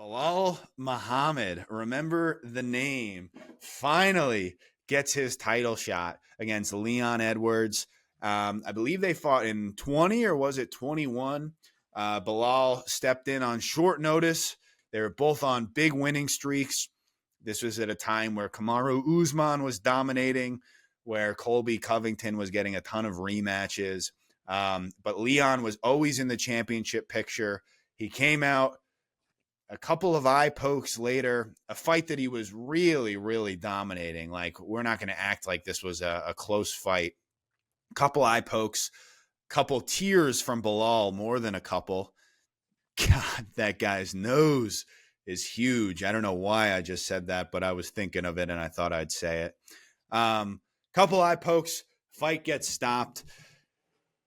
Belal Muhammad, remember the name, finally gets his title shot against Leon Edwards. I believe they fought in 20 or was it 21? Belal stepped in on short notice. They were both on big winning streaks. This was at a time where Kamaru Usman was dominating, where Colby Covington was getting a ton of rematches. But Leon was always in the championship picture. He came out a couple of eye pokes later, a fight that he was really, really dominating. Like, we're not going to act like this was a close fight. Couple eye pokes, couple tears from Belal, more than a couple. God, that guy's nose is huge. I don't know why I just said that, but I was thinking of it and I thought I'd say it. Couple eye pokes, fight gets stopped.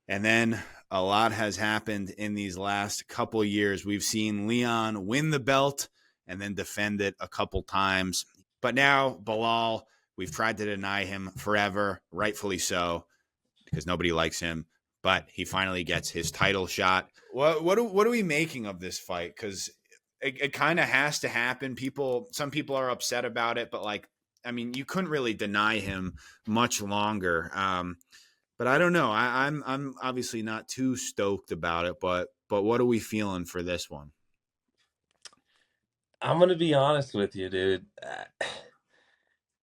And then a lot has happened in these last couple of years. We've seen Leon win the belt and then defend it a couple times. But now Belal, we've tried to deny him forever, rightfully so, because nobody likes him. But he finally gets his title shot. What are we making of this fight? Because it kind of has to happen. Some people are upset about it, but you couldn't really deny him much longer. But I don't know. I'm obviously not too stoked about it, but what are we feeling for this one? I'm gonna be honest with you, dude.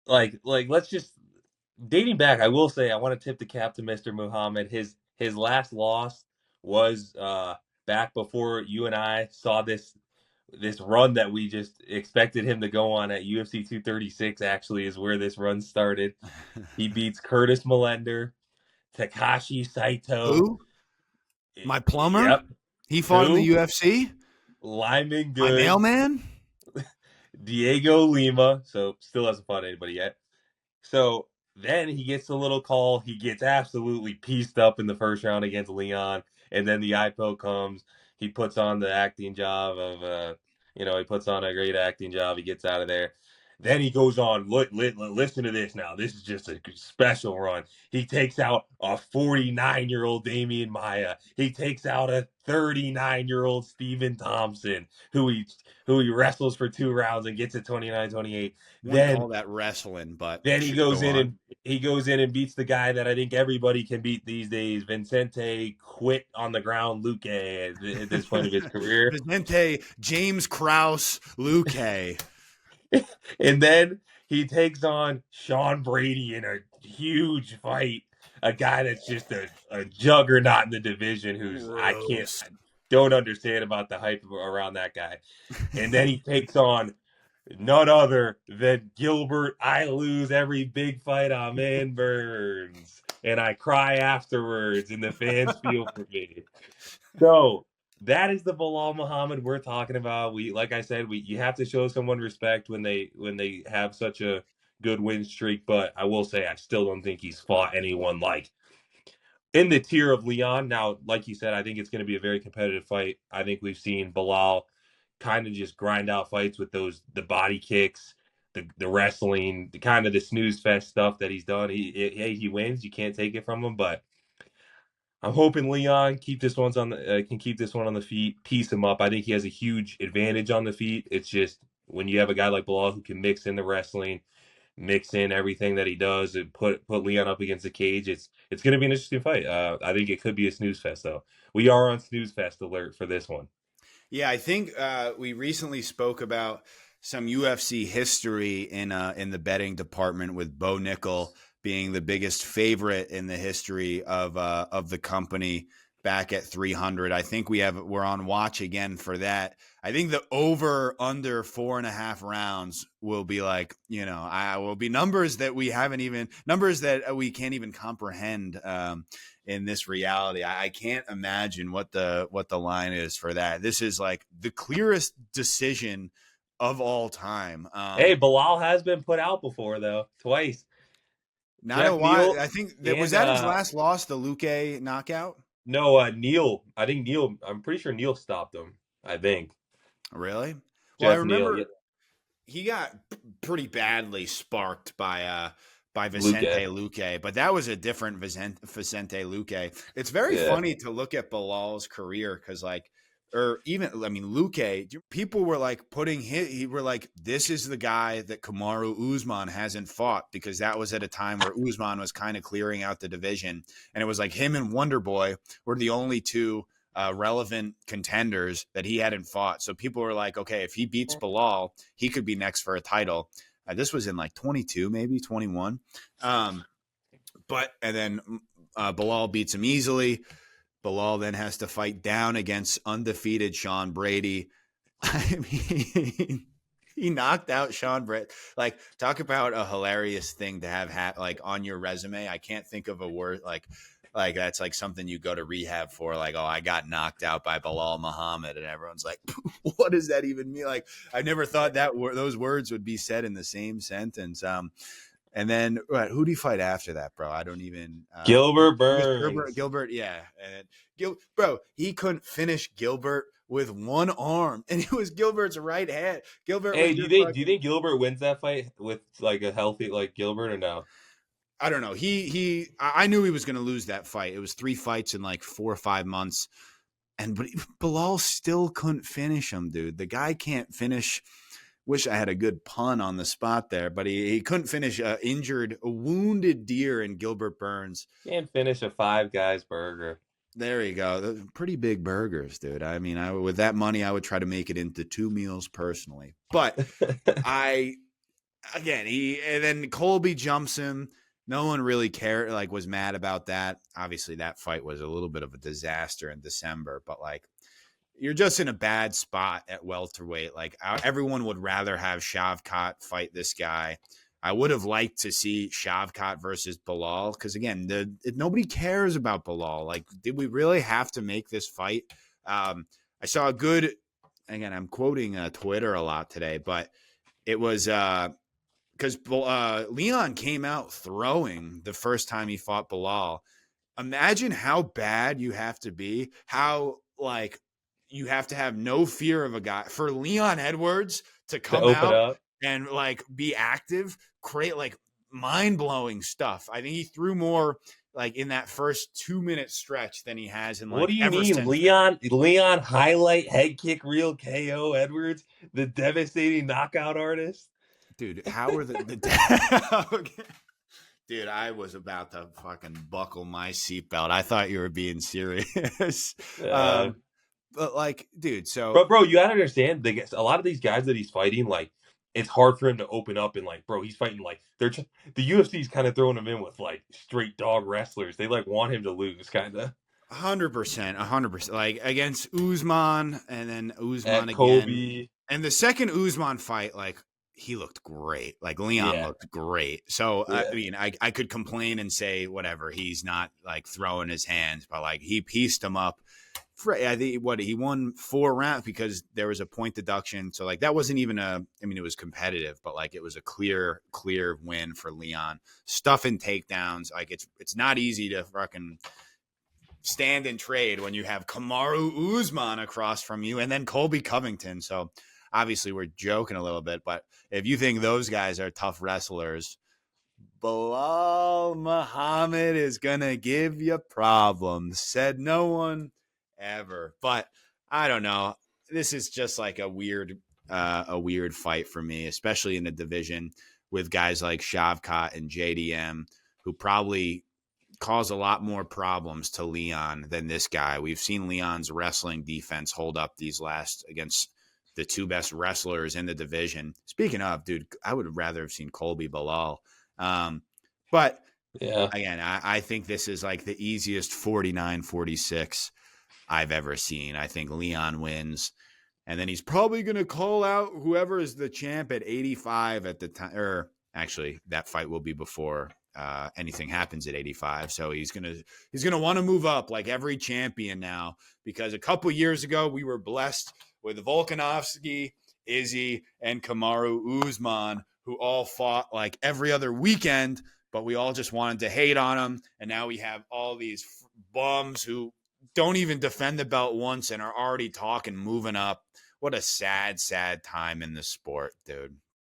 Let's just dating back. I will say I want to tip the cap to Mr. Muhammad. His last loss was back before you and I saw this run that we just expected him to go on at UFC 236. Actually, is where this run started. He beats Curtis Millender, Takashi Saito. Who? My plumber? Yep. He fought in the Who? UFC? Lyman My Good, mailman? Diego Lima. So still hasn't fought anybody yet. So then he gets a little call. He gets absolutely pieced up in the first round against Leon, and then the IPO comes. He puts on the acting job of, he puts on a great acting job. He gets out of there. Then he goes on. Listen to this now. This is just a special run. He takes out a 49-year-old Damian Maya. He takes out a 39-year-old Stephen Thompson, who he wrestles for 2 rounds and gets it 29-28. Wouldn't Then call that wrestling, but then go on. he goes in and beats the guy that I think everybody can beat these days. Vincente quit on the ground Luque at this point of his career. Vicente James Krause Luque. And then he takes on Sean Brady in a huge fight. A guy that's just a juggernaut in the division who's I Gross. don't understand about the hype around that guy. And then he takes on none other than Gilbert. I lose every big fight I'm in, Burns, and I cry afterwards, and the fans feel for me. So that is the Bilal Muhammad we're talking about. Like I said, you have to show someone respect when they have such a good win streak. But I will say, I still don't think he's fought anyone like in the tier of Leon. Now, like you said, I think it's going to be a very competitive fight. I think we've seen Bilal kind of just grind out fights with the body kicks, the wrestling, the kind of the snooze fest stuff that he's done. He wins. You can't take it from him, but I'm hoping Leon can keep this one on the feet, piece him up. I think he has a huge advantage on the feet. It's just when you have a guy like Bilal who can mix in the wrestling, mix in everything that he does, and put Leon up against the cage. It's going to be an interesting fight. I think it could be a snooze fest though. We are on snooze fest alert for this one. Yeah, I think we recently spoke about some UFC history in the betting department with Bo Nickel being the biggest favorite in the history of the company back at 300. I think we're on watch again for that. I think the over under 4.5 rounds will be will be numbers that we can't even comprehend. In this reality, I can't imagine what the line is for that. This is like the clearest decision of all time. Hey, Bilal has been put out before though, twice. Not a Jeff while. Neal I think that was and that his last loss, the Luque knockout. no, Neal. I think Neal. I'm pretty sure Neal stopped him. I think Really? Well, I Jeff Neal. Yeah, remember he got pretty badly sparked by Luque. Vicente Luque, but that was a different Vicente Luque. It's very Yeah. funny to look at Bilal's career because or even, I mean, Luque, people were like were like, this is the guy that Kamaru Usman hasn't fought, because that was at a time where Usman was kind of clearing out the division. And it was like him and Wonder Boy were the only two relevant contenders that he hadn't fought. So people were like, okay, if he beats Belal, he could be next for a title. This was in like 22, maybe 21. And then Belal beats him easily. Belal then has to fight down against undefeated Sean Brady. I mean, he knocked out Sean Brady. Like, talk about a hilarious thing to have like on your resume. I can't think of a word like that's like something you go to rehab for. Like, oh, I got knocked out by Belal Muhammad, and everyone's like, what does that even mean? Like, I never thought that those words would be said in the same sentence. And then who do you fight after that, bro? I don't even. Gilbert It was Burns. Gilbert, yeah. And bro, he couldn't finish Gilbert with one arm, and it was Gilbert's right hand. Gilbert was Hey, just do you fucking. think Gilbert wins that fight with like a healthy like Gilbert or no? I don't know. I knew he was going to lose that fight. It was 3 fights in like 4 or 5 months, but Bilal still couldn't finish him, dude. The guy can't finish. Wish I had a good pun on the spot there, but he couldn't finish a wounded deer in Gilbert Burns. Can't finish a Five Guys burger. There you go. Those are pretty big burgers, dude. I mean, with that money, I would try to make it into 2 meals personally. But I, again, and then Colby jumps him. No one really cared, like, was mad about that. Obviously, that fight was a little bit of a disaster in December, but like, you're just in a bad spot at welterweight. Like, everyone would rather have Shavkat fight this guy. I would have liked to see Shavkat versus Belal, because again, nobody cares about Belal. Like, did we really have to make this fight? I saw a good. Again, I'm quoting Twitter a lot today, but it was because Leon came out throwing the first time he fought Belal. Imagine how bad you have to be, how like you have to have no fear of a guy for Leon Edwards to To come open out up. and like be active, create like mind-blowing stuff. I think he threw more like in that first 2-minute stretch than he has in What like do you ever mean, since then. Leon highlight head kick real KO Edwards, the devastating knockout artist? Dude, how are okay. Dude, I was about to fucking buckle my seatbelt. I thought you were being serious. Uh, But like, dude, so but bro, you gotta understand, a lot of these guys that he's fighting, like it's hard for him to open up and like, bro, he's fighting like the UFC's kind of throwing him in with like straight dog wrestlers. They like want him to lose, kind of. 100%, 100%. Like against Usman and then Usman At again. Kobe, And the second Usman fight, like he looked great. Like Leon yeah, looked great. So I yeah. mean, I could complain and say whatever. He's not like throwing his hands, but like he pieced him up. I think he won 4 rounds because there was a point deduction. So like that wasn't even I mean, it was competitive, but like it was a clear win for Leon. Stuffing takedowns. Like it's not easy to fucking stand and trade when you have Kamaru Usman across from you and then Colby Covington. So obviously we're joking a little bit, but if you think those guys are tough wrestlers, Belal Muhammad is gonna give you problems. Said no one ever. But I don't know. This is just like a weird fight for me, especially in the division with guys like Shavkat and JDM, who probably cause a lot more problems to Leon than this guy. We've seen Leon's wrestling defense hold up these last against the 2 best wrestlers in the division. Speaking of, dude, I would rather have seen Colby Belal. But Yeah. again, I think this is like the easiest 49-46 I've ever seen. I think Leon wins. And then he's probably going to call out whoever is the champ at 85 at the time. Or actually, that fight will be before anything happens at 85. So he's gonna want to move up like every champion now, because a couple years ago we were blessed with Volkanovski, Izzy, and Kamaru Usman, who all fought like every other weekend, but we all just wanted to hate on them. And now we have all these bums who don't even defend the belt once and are already talking moving up. What a sad, sad time in the sport, dude.